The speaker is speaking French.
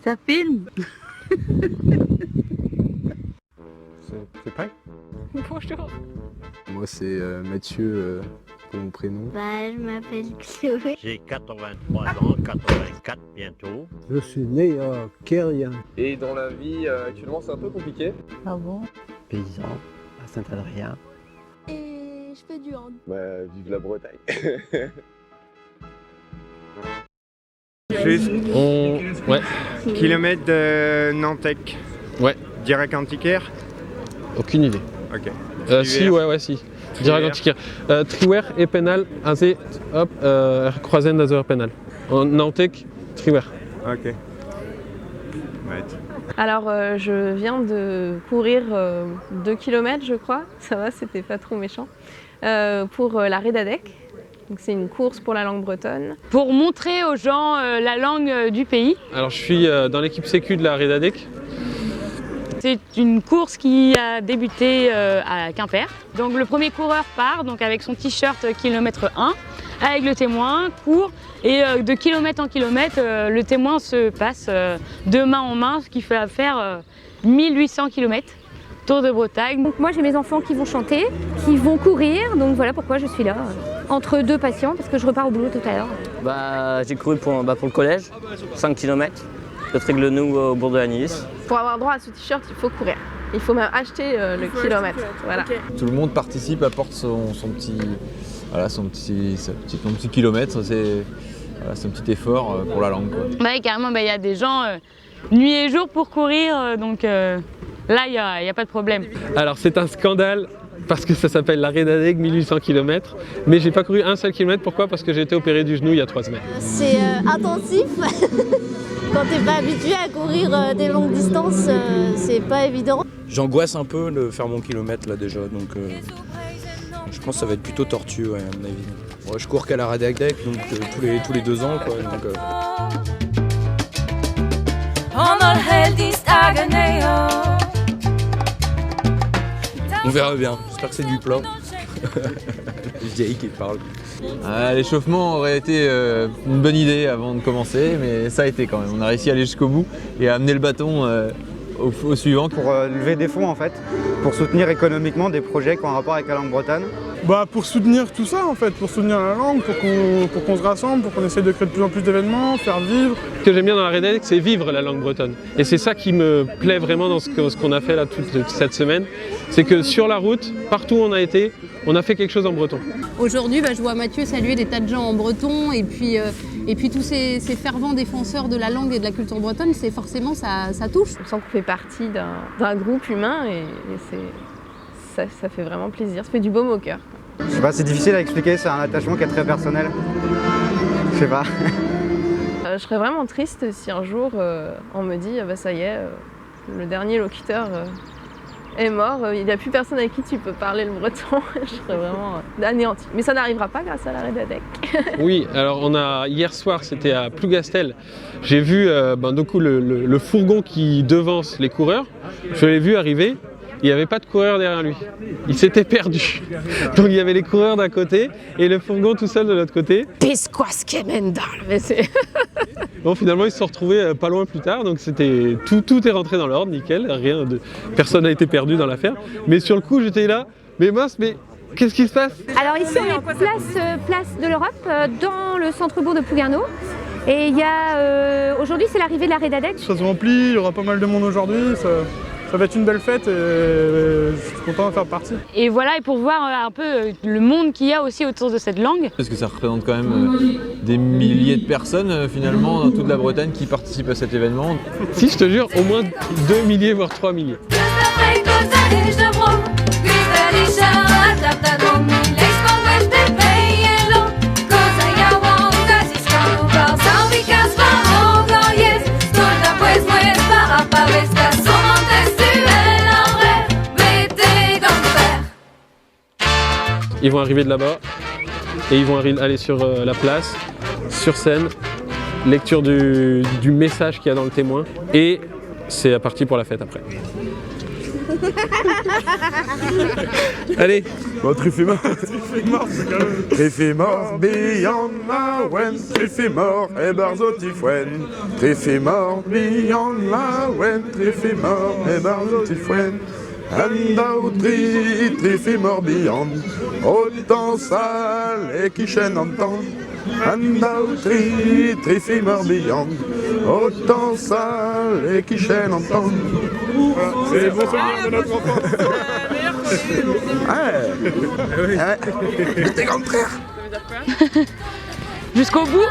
Ça filme. C'est prêt? Bonjour. Moi c'est Mathieu pour mon prénom. Je m'appelle Chloé. J'ai 83 ans, 84 bientôt. Je suis né à Quérien. Et dans la vie actuellement c'est un peu compliqué. Ah bon? Paysan à Saint-Adrien. Et je fais du hand. Vive la Bretagne. Ouais. Kilomètre de Nantec. Ouais. Direct antiquaire. Aucune idée. Ok. Si, ouais, si. Direct antiquaire. Triwer et Penal, AZ, hop, Croizen d'Azer Penal. En Nantec, Triwer. Ok. Alors, je viens de courir 2 km, je crois. Ça va, c'était pas trop méchant. Pour la Redadec. Donc, c'est une course pour la langue bretonne. Pour montrer aux gens la langue du pays. Alors, je suis dans l'équipe sécu de la Redadec. C'est une course qui a débuté à Quimper. Donc, le premier coureur part donc, avec son t-shirt kilomètre 1, avec le témoin, court. Et de kilomètre en kilomètre, le témoin se passe de main en main, ce qui fait faire 1800 km. Tour de Bretagne. Donc moi j'ai mes enfants qui vont chanter, qui vont courir, donc voilà pourquoi je suis là, entre deux patients, parce que je repars au boulot tout à l'heure. J'ai couru pour le collège, 5 km, de Tréguenoux au bourg de la Nice. Pour avoir droit à ce t-shirt, il faut courir. Il faut même acheter le kilomètre. Voilà. Okay. Tout le monde participe, apporte son petit kilomètre, c'est un petit effort pour la langue. Ouais, carrément, y a des gens nuit et jour pour courir, donc là, il n'y a pas de problème. Alors, c'est un scandale parce que ça s'appelle la Redadec, 1800 km. Mais j'ai pas couru un seul kilomètre. Pourquoi? Parce que j'ai été opéré du genou il y a 3 semaines. C'est intensif. Quand t'es pas habitué à courir des longues distances, c'est pas évident. J'angoisse un peu de faire mon kilomètre là déjà, donc je pense que ça va être plutôt tortueux à mon avis. Ouais, je cours qu'à la Redadec, donc tous les 2 ans quoi. Donc, on verra bien, j'espère que c'est du plat. Jay qui parle. L'échauffement aurait été une bonne idée avant de commencer, mais ça a été quand même. On a réussi à aller jusqu'au bout et à amener le bâton au suivant. Pour lever des fonds en fait, pour soutenir économiquement des projets qui ont un rapport avec la langue bretonne. Pour soutenir tout ça en fait, pour soutenir la langue, pour qu'on se rassemble, pour qu'on essaye de créer de plus en plus d'événements, faire vivre. Ce que j'aime bien dans la Redadec, c'est vivre la langue bretonne. Et c'est ça qui me plaît vraiment dans ce qu'on a fait là toute cette semaine. C'est que sur la route, partout où on a été, on a fait quelque chose en breton. Aujourd'hui, je vois Mathieu saluer des tas de gens en breton et puis tous ces fervents défenseurs de la langue et de la culture bretonne, c'est forcément ça touche. On sent qu'on fait partie d'un groupe humain et ça fait vraiment plaisir, ça fait du baume au cœur. Je sais pas, c'est difficile à expliquer, c'est un attachement qui est très personnel. Je sais pas. Je serais vraiment triste si un jour on me dit ça y est, le dernier locuteur est mort, il n'y a plus personne avec qui tu peux parler le breton. Je serais vraiment anéantie. Mais ça n'arrivera pas grâce à la Redadec. Oui, alors hier soir c'était à Plougastel. J'ai vu le fourgon qui devance les coureurs. Je l'ai vu arriver. Il n'y avait pas de coureur derrière lui, il s'était perdu. Donc il y avait les coureurs d'un côté et le fourgon tout seul de l'autre côté. Bon, finalement ils se sont retrouvés pas loin plus tard, donc tout est rentré dans l'ordre, nickel, personne n'a été perdu dans l'affaire. Mais sur le coup j'étais là, mais mince, mais qu'est-ce qui se passe? Alors ici on est place de l'Europe, dans le centre-bourg de Plouguerneau. Et il y a aujourd'hui c'est l'arrivée de la Redadec. Ça se remplit, il y aura pas mal de monde aujourd'hui. Ça va être une belle fête et je suis content de faire partie. Et voilà, et pour voir un peu le monde qu'il y a aussi autour de cette langue. Parce que ça représente quand même des milliers de personnes finalement dans toute la Bretagne qui participent à cet événement. Si, je te jure, au moins 2 milliers voire 3 milliers. Ils vont arriver de là-bas et ils vont aller sur la place, sur scène, lecture du message qu'il y a dans le témoin et c'est parti pour la fête après. Allez. Bon, Trifimor. Trifimor, beyond la wen, Trifimor, et barzotifwen. Trifimor, beyond la wen, Trifimor, et barzotifwen. Andautri, Trifimor, beyond, autant sale et qui chaîne entend. Andautri, Trifimor, beyond, autant sale et qui chaîne entend. C'est les bons souvenirs de notre enfance. Ouais. T'es grand frère. Jusqu'au bout.